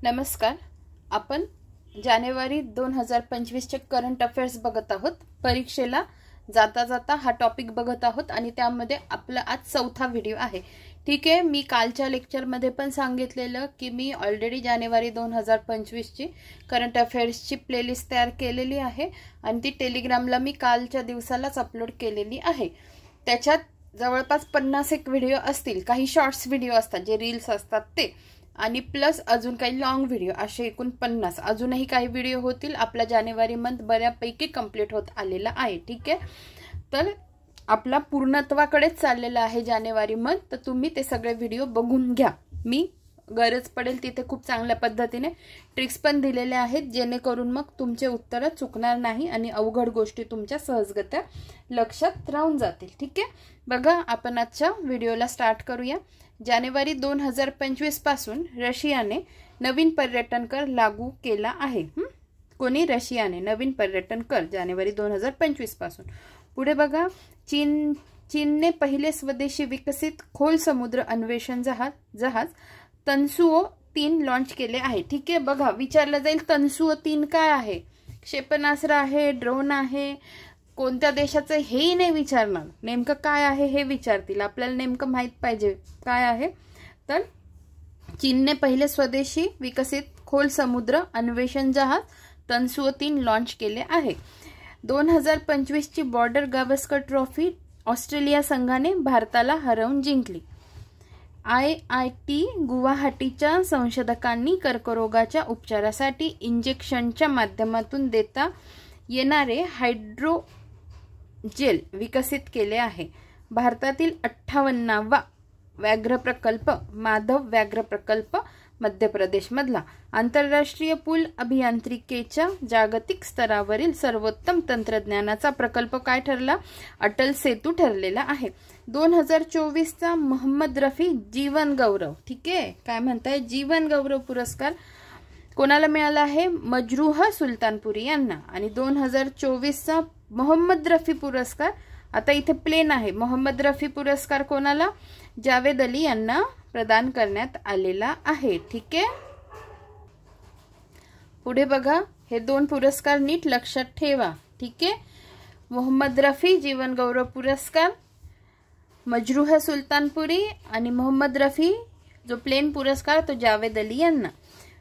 नमस्कार. आपण जानेवारी 2025 चे करंट अफेअर्स बघत आहोत. परीक्षेला जाता जाता हा टॉपिक बघत आहोत आणि त्यामध्ये आपला आज चौथा व्हिडिओ आहे. ठीक आहे, मी कालच्या लेक्चर मध्ये पण सांगितलेलं की मी ऑलरेडी जानेवारी 2025 ची करंट अफेअर्स ची प्लेलिस्ट तयार केलेली आहे आणि ती टेलिग्रामला मी कालच्या दिवसालाच अपलोड केलेली आहे. त्याच्यात जवळपास 50 एक व्हिडिओ असतील. काही शॉर्ट्स व्हिडिओ असतात जे रील्स असतात ते, आणि प्लस अजून काही लॉंग व्हिडिओ, असे एकूण 50. अजूनही काही व्हिडिओ होतील. आपला जानेवारी मंथ बऱ्यापैकी कंप्लीट होत आलेला आहे. ठीक आहे, तर आपला पूर्णत्वाकडेच चाललेला आहे जानेवारी मंथ. तर तुम्ही ते सगळे व्हिडिओ बघून घ्या. मी गरज पडेल तिथे खूप चांगल्या पद्धतीने ट्रिक्स पण दिलेल्या आहेत, जेणेकरून मग तुमचे उत्तर चुकणार नाही आणि अवघड गोष्टी तुमच्या सहजगत्या लक्षात राहून जातील. ठीक आहे, बघा आपण आजच्या व्हिडिओला स्टार्ट करूया. जानेवारी 2025 पासून रशियाने नवीन पर्यटन कर लागू केला आहे. कोणी? रशियाने नवीन पर्यटन कर जानेवारी 2025 पासून. पुढे बघा, चीनने पहिले स्वदेशी विकसित खोल समुद्र अन्वेषण जहाज तन्सुओ 3 लॉन्च केले आहे. ठीक आहे, बघा विचारलं जाईल तन्सुओ 3 काय आहे? क्षेपणास्त्र आहे, ड्रोन आहे, कोणत्या देशाचं हेही नाही विचारणार. नेमकं काय आहे हे विचारतील. आपल्याला नेमकं माहित पाहिजे काय आहे. तर चीनने पहिले स्वदेशी विकसित खोल समुद्र अन्वेषण जहाज तन्सुओ 3 लॉन्च केले आहे. 2025 ची बॉर्डर गावस्कर ट्रॉफी ऑस्ट्रेलिया संघाने भारताला हरवून जिंकली. IIT गुवाहाटीच्या संशोधकांनी कर्करोगाच्या उपचारासाठी इंजेक्शनच्या माध्यमातून देता येणारे हायड्रोजेल विकसित केले आहे. भारतातील 58वा व्याघ्र प्रकल्प माधव व्याघ्र प्रकल्प मध्य प्रदेश मधला आंतरराष्ट्रीय पूल अभियांत्रिकेच्या जागतिक स्तरावरील सर्वोत्तम तंत्रज्ञानाचा प्रकल्प काय ठरला? अटल सेतू ठरलेला आहे. 2024 चा मोहम्मद रफी जीवन गौरव, ठीक आहे, काय म्हणताय, जीवन गौरव पुरस्कार कोणाला मिळाला आहे? मजरूह सुलतानपुरी यांना. आणि 2024 चा मोहम्मद रफी पुरस्कार, आता इथे प्लेन आहे, मोहम्मद रफी पुरस्कार कोणाला? जावेद अली यांना प्रदान करण्यात आलेला आहे. ठीक आहे, पुढे बघा, हे 2 पुरस्कार नीट लक्षात ठेवा. ठीक आहे, मोहम्मद रफी जीवन गौरव पुरस्कार, मजरूह सुलतानपुरी, आणि मोहम्मद रफी जो प्लेन पुरस्कार तो जावेद अली यांना.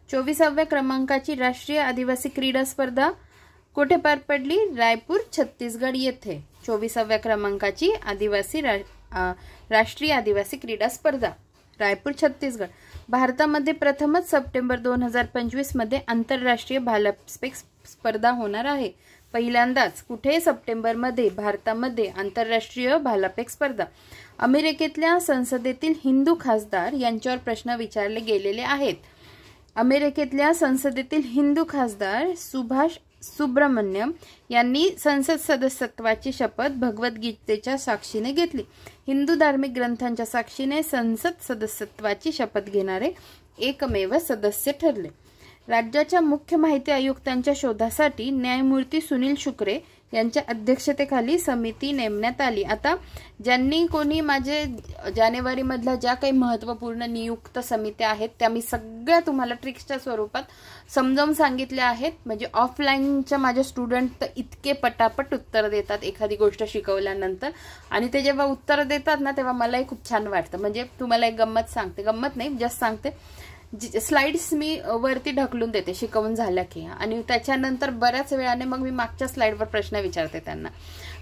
24व्या क्रमांकाची राष्ट्रीय आदिवासी क्रीडा स्पर्धा कुठे पार पडली? रायपूर, छत्तीसगड येथे. 24व्या क्रमांकाची राष्ट्रीय आदिवासी क्रीडा स्पर्धा रायपूर, छत्तीसगड. भारतामध्ये प्रथमच सप्टेंबर 2025 मध्ये आंतरराष्ट्रीय भालाफेक स्पर्धा होणार आहे. पहिल्यांदाच कुठे? सप्टेंबर मध्ये भारतामध्ये आंतरराष्ट्रीय भालाफेक स्पर्धा. अमेरिकेतल्या संसदेतील हिंदू खासदार यांच्यावर प्रश्न विचारले गेलेले आहेत. अमेरिकेतल्या संसदेतील हिंदू खासदार सुभाष सुब्रमण्यम यांनी संसद सदस्यत्वाची शपथ भगवद्गीतेच्या साक्षीने घेतली. हिंदू धार्मिक ग्रंथांच्या साक्षीने संसद सदस्यत्वाची शपथ घेणारे एकमेव सदस्य ठरले. राज्याच्या मुख्य माहिती आयुक्तांच्या शोधासाठी न्यायमूर्ती सुनील शुक्रे यांच्या अध्यक्षतेखाली समिती नेमण्यात आली. आता ज्यांनी कोणी माझे जानेवारी मधल्या ज्या काही महत्त्वपूर्ण नियुक्त समित्या आहेत त्या मी सगळ्या तुम्हाला ट्रिक्सच्या स्वरूपात समजावून सांगितल्या आहेत. म्हणजे ऑफलाईनच्या माझे स्टुडंट तर इतके पटापट उत्तर देतात एखादी गोष्ट शिकवल्यानंतर, आणि ते जेव्हा उत्तर देतात ना तेव्हा मलाही खूप छान वाटतं. म्हणजे तुम्हाला एक गंमत सांगते, गंमत नाही जस्ट सांगते, स्लाइड्स मी वरती ढकलून देते शिकवून झाल्या की, आणि त्याच्यानंतर बऱ्याच वेळाने मग मी मागच्या स्लाइडवर प्रश्न विचारते त्यांना.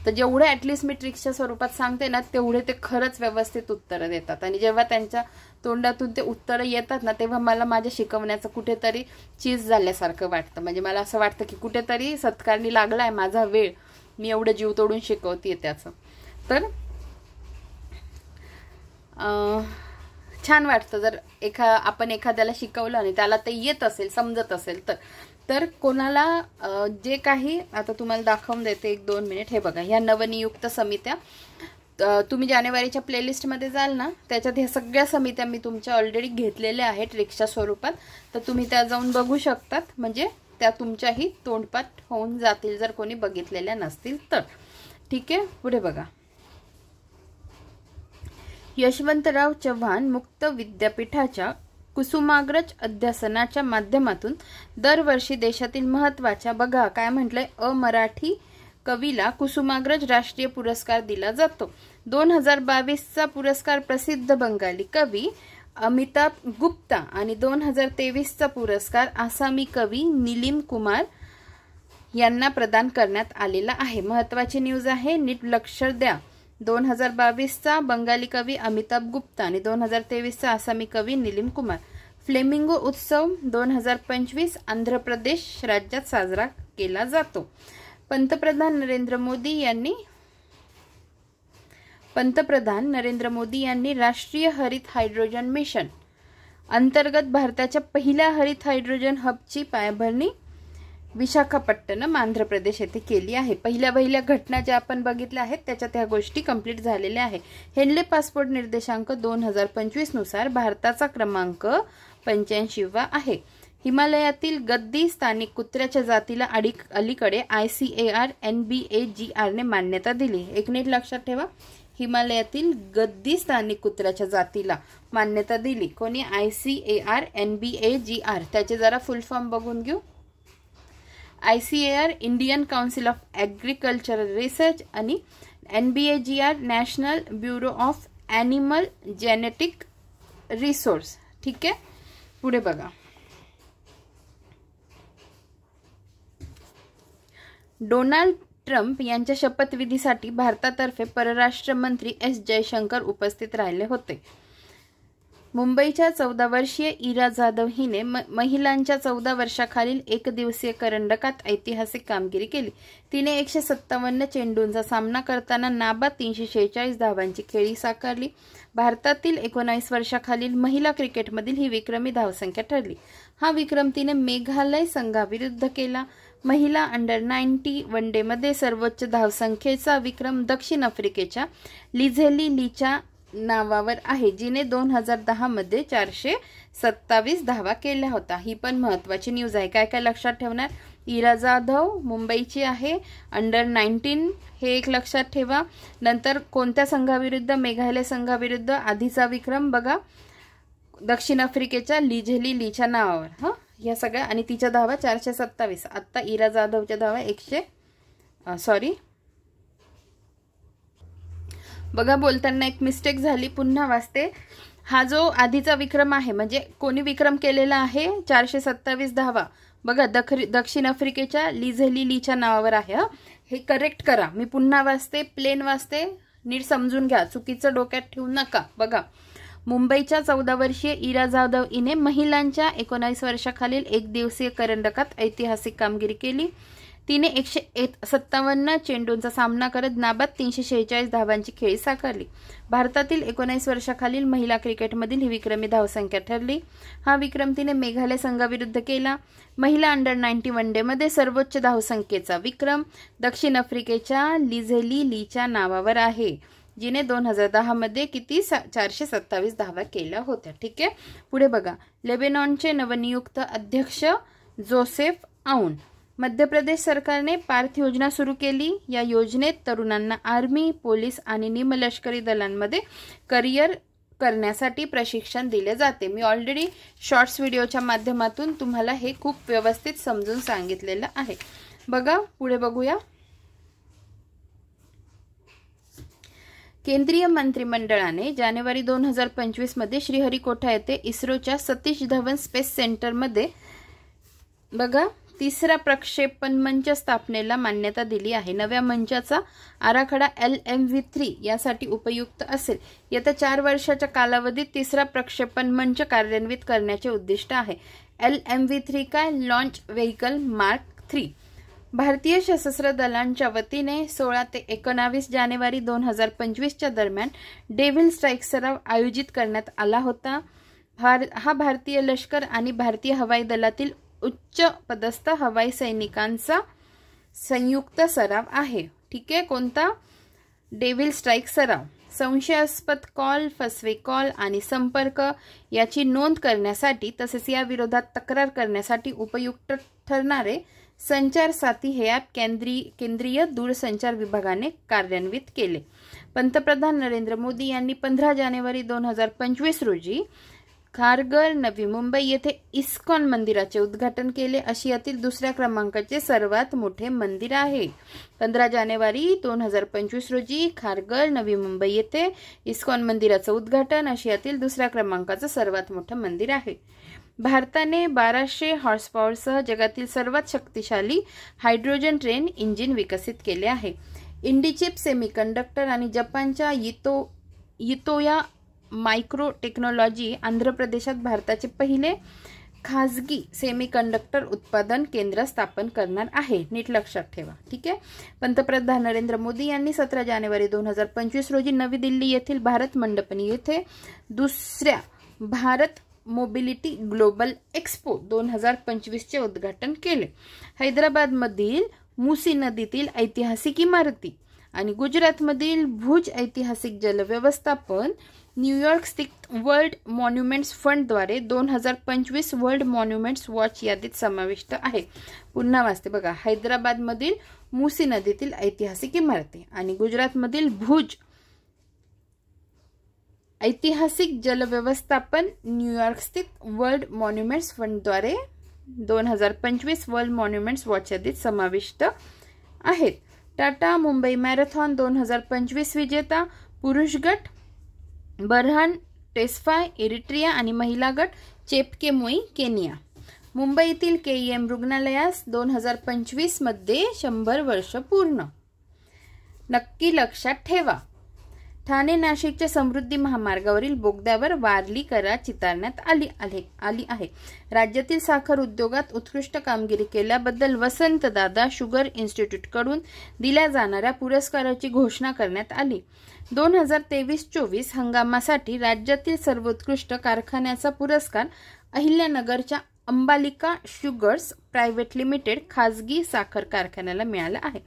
तर जेवढे ॲटलिस्ट मी ट्रिक्सच्या स्वरूपात सांगते ना तेवढे ते खरंच व्यवस्थित उत्तरं देतात. आणि जेव्हा त्यांच्या तोंडातून ते उत्तरं येतात ना तेव्हा मला माझ्या शिकवण्याचं कुठेतरी चीज झाल्यासारखं वाटतं. म्हणजे मला असं वाटतं की कुठेतरी सत्कारणी लागलाय माझा वेळ, मी एवढं जीव तोडून शिकवते त्याचं. तर छान वाटतं जर आपण एखाद्याला शिकवलं आणि त्याला ते येत असेल, समजत असेल तर कोणाला जे काही, आता तुम्हाला दाखवून देते 1-2 मिनिट. हे बघा, ह्या नवनियुक्त समित्या तुम्ही जानेवारीच्या प्लेलिस्टमध्ये जाल ना त्याच्यात ह्या सगळ्या समित्या मी तुमच्या ऑलरेडी घेतलेल्या आहेत ट्रिक्सच्या स्वरूपात. तर तुम्ही त्या जाऊन बघू शकतात, म्हणजे त्या तुमच्याही तोंडपाठ होऊन जातील जर कोणी बघितलेल्या नसतील तर. ठीक आहे, पुढे बघा, यशवंतराव चव्हाण मुक्त विद्यापीठाच्या कुसुमाग्रज अध्यासनाच्या माध्यमातून दरवर्षी देशातील महत्त्वाच्या, बघा काय म्हटलंय, अमराठी कवीला कुसुमाग्रज राष्ट्रीय पुरस्कार दिला जातो। 2022चा पुरस्कार प्रसिद्ध बंगाली कवी अमिताभ गुप्ता आणि 2023चा पुरस्कार आसामी कवी नीलिम कुमार यांना प्रदान करण्यात आलेला आहे। महत्त्वाची न्यूज आहे, नीट लक्ष द्या। 2022चा बंगाली कवी अमिताभ गुप्ता आणि 2023चा आसामी कवी नीलिम कुमार। फ्लेमिंगो उत्सव 2025 आंध्र प्रदेश राज्यात साजरा केला जातो। पंतप्रधान नरेंद्र मोदी यांनी राष्ट्रीय हरित हायड्रोजन मिशन अंतर्गत भारताच्या पहिल्या हरित हायड्रोजन हबची पायाभरणी विशाखापट्टणम आंध्र प्रदेश येथे केली आहे। पहिल्या घटना ज्या आपण बघितल्या आहेत त्याच्यात ह्या गोष्टी कंप्लीट झालेल्या आहे। हेनले पासपोर्ट निर्देशांक 2025 नुसार भारताचा क्रमांक 85वा आहे। हिमालयातील गद्दी स्थानिक कुत्र्याच्या जातीला अलीकडे ICAR NBAGR ने मान्यता दिली। एक नीट लक्षात ठेवा, हिमालयातील गद्दी स्थानिक कुत्र्याच्या जातीला मान्यता दिली कोणी? ICAR NBAGR। त्याचे जरा फुल फॉर्म बघून घेऊ। ICAR Indian council of agricultural research आणि NBAGR national bureau of animal genetic resource. ठीक आहे, पुढे बघा। डोनाल्ड ट्रम्प यांच्या शपथविधीसाठी भारतातर्फे परराष्ट्र मंत्री S जयशंकर उपस्थित राहिले होते। मुंबईच्या 14 वर्षीय इरा जाधव हिने महिलांच्या 14 वर्षाखालील एकदिवसीय करंडकात ऐतिहासिक कामगिरी केली। तिने 157 चेंडूंचा सामना करताना नाबाद 346 धावांची खेळी साकारली। भारतातील 19 वर्षाखालील महिला क्रिकेटमधील ही विक्रमी धावसंख्या ठरली। हा विक्रम तिने मेघालय संघाविरुद्ध केला। महिला अंडर 90 वनडे मध्ये सर्वोच्च धावसंख्येचा विक्रम दक्षिण आफ्रिकेच्या लिझेली लीच्या नावावर आहे, जिने 2010 मध्ये 427 धावा केल्या होत्या। ही पण महत्त्वाची न्यूज आहे। काय काय लक्षात ठेवणार? इरा जाधव मुंबईची आहे, अंडर 19 हे एक लक्षात ठेवा। नंतर कोणत्या संघाविरुद्ध? मेघालय संघाविरुद्ध। आधीचा विक्रम बघा, दक्षिण आफ्रिकेच्या लिझेली लीच्या नावावर। हा, या सगळ्या आणि तिच्या धावा 427। आता इरा जाधवच्या धावा बघा, बोलताना एक मिस्टेक झाली, पुन्हा वाचते। हा जो आधीचा विक्रम आहे म्हणजे कोणी विक्रम केलेला आहे 427 धावा, बघा दक्षिण आफ्रिकेच्या लिझेली लीच्या नावावर आहे। हे करेक्ट करा। मी पुन्हा वाचते, प्लेन वाचते, नीट समजून घ्या, चुकीचं डोक्यात ठेवू नका। बघा, मुंबईच्या 14 वर्षीय इरा जाधव हिने महिलांच्या 19 वर्षाखालील एकदिवसीय करंडकात ऐतिहासिक कामगिरी केली। तिने 157 चेंडूंचा सामना करत नाबाद 346 धावांची खेळी साकारली। भारतातील 19 वर्षाखालील महिला क्रिकेटमधील ही विक्रमी धावसंख्या ठरली। हा विक्रम तिने मेघालय संघाविरुद्ध केला। महिला अंडर 90 वनडे मध्ये सर्वोच्च धावसंख्येचा विक्रम दक्षिण आफ्रिकेच्या लिझेली लीच्या नावावर आहे, जिने 2010 मध्ये किती 427 धावा केल्या होत्या। ठीक आहे, पुढे बघा। लेबेनॉनचे नवनियुक्त अध्यक्ष जोसेफ आऊन। मध्य प्रदेश सरकारने पार्थ योजना सुरू केली। या योजनेत तरुणांना आर्मी, पोलीस आणि निमलष्करी दलांमध्ये करिअर करण्यासाठी प्रशिक्षण दिले जाते। मी ऑलरेडी शॉर्ट्स व्हिडिओच्या माध्यमातून तुम्हाला हे खूप व्यवस्थित समजून सांगितलेलं आहे। बघा, पुढे बघूया। केंद्रीय मंत्रिमंडळाने जानेवारी 2025 मध्ये श्रीहरिकोटा येथे इस्रोच्या सतीश धवन स्पेस सेंटरमध्ये बघा तिसरा प्रक्षेपण मंच स्थापनेला मान्यता दिली आहे। नव्या मंचाचा आराखडा LMV3 यासाठी उपयुक्त असेल। येत्या 4 वर्षाच्या कालावधीत तिसरा प्रक्षेपण मंच कार्यान्वित करण्याचे उद्दिष्ट आहे। LMV3 काय? Launch vehicle mark 3। भारतीय सशस्त्र दलांच्या वतीने 16 ते 19 जानेवारी 2025 दरम्यान डेव्हिल स्ट्राईक सराव आयोजित करण्यात आला होता। हा भारतीय लष्कर आणि भारतीय हवाई दलातील उच्च पदस्थ हवाई सैनिकांचा संयुक्त सराव आहे। ठीक आहे, कोणता? डेव्हिल स्ट्राईक सराव। संशयास्पद कॉल, फसवे कॉल आणि संपर्क याची नोंद करण्यासाठी तसेच या विरोधात तक्रार करण्यासाठी उपयुक्त ठरणारे संचार साथी हे ॲप केंद्रीय दूरसंचार विभागाने कार्यान्वित केले। पंतप्रधान नरेंद्र मोदी यांनी 15 जानेवारी 2025 रोजी खारघर नवी मुंबई येथे इस्कॉन मंदिराचे उद्घाटन केले. आशियातील दुसऱ्या क्रमांकाचे सर्वात मोठे मंदिर आहे. 15 जानेवारी 2025 रोजी खारघर नवी मुंबई येथे इस्कॉन मंदिराचे उद्घाटन. आशियातील दुसऱ्या क्रमांकाचे सर्वात मोठे मंदिर आहे. भारताने 1200 हॉर्स पॉवरसह जगातील सर्वात शक्तिशाली हायड्रोजन ट्रेन इंजिन विकसित केले आहे. इंडिचिप सेमीकंडक्टर आणि जपानच्या इतोया मायक्रो टेक्नॉलॉजी आंध्र प्रदेशात भारताचे पहिले खाजगी सेमीकंडक्टर उत्पादन केंद्र स्थापन करणार आहे. नीट लक्षात ठेवा. ठीक आहे. पंतप्रधान नरेंद्र मोदी यांनी 17 जानेवारी 2025 रोजी नवी दिल्ली येथील भारत मंडपनी येथे दुसऱ्या भारत मोबिलिटी ग्लोबल एक्सपो 2025 चे उद्घाटन केले. हैदराबादमधील मुसी नदीतील ऐतिहासिक इमारती आणि गुजरातमधील भुज ऐतिहासिक जल व्यवस्थापन न्यूयॉर्क स्थित वर्ल्ड मॉन्युमेंट्स फंडद्वारे 2025 वर्ल्ड मॉन्युमेंट्स वॉच यादीत समाविष्ट आहे. पुन्हा वाचते बघा. हैदराबादमधील मुसी नदीतील ऐतिहासिक इमारती आणि गुजरातमधील भुज ऐतिहासिक जल व्यवस्थापन न्यूयॉर्क स्थित वर्ल्ड मॉन्युमेंट्स फंडद्वारे 2025 वर्ल्ड मॉन्युमेंट्स वॉच यादीत समाविष्ट आहेत. टाटा मुंबई मॅरेथॉन 2025 विजेता पुरुष गट बरहान टेस्फाय इरिट्रिया आणि महिला गट चेपकेमोई केनिया. मुंबईतील केईएम रुग्णालयास 2025 मध्ये 100 वर्ष पूर्ण. नक्की लक्षात ठेवा. ठाणे नाशिकच्या समृद्धी महामार्गावरील बोगद्यावर वारली करा चितारण्यात आली आहे. राज्यातील साखर उद्योगात उत्कृष्ट कामगिरी केल्याबद्दल वसंतदादा शुगर इन्स्टिट्यूट कडून दिल्या जाणाऱ्या पुरस्काराची घोषणा करण्यात आली. 2023-24 हंगामासाठी राज्यातील सर्वोत्कृष्ट कारखान्याचा पुरस्कार अहिल्यानगरच्या अंबालिका शुगर्स प्रायव्हेट लिमिटेड खाजगी साखर कारखान्याला मिळाला आहे.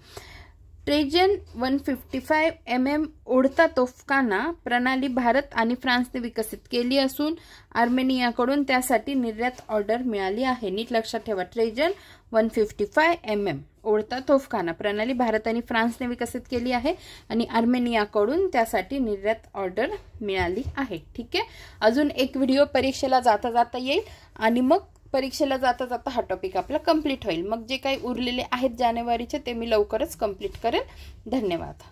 ट्रेजन 155 mm ओढता तोफखाना प्रणाली भारत आणि फ्रान्सने विकसित केली असून आर्मेनियाकडून त्यासाठी निर्यात ऑर्डर मिळाली आहे. नीट लक्षात ठेवा. ट्रेजन 155 mm ओढता तोफखाना प्रणाली भारत आणि फ्रान्सने विकसित केली आहे आणि आर्मेनियाकडून त्यासाठी निर्यात ऑर्डर मिळाली आहे. ठीक आहे. अजून एक व्हिडिओ परीक्षेला जाता जाता येईल आणि मग परीक्षेला जाता जाता हा टॉपिक आपला कंप्लीट होईल. मग जे काही उरलेले आहेत जानेवारीचे ते मी लवकरच कंप्लीट करेन. धन्यवाद.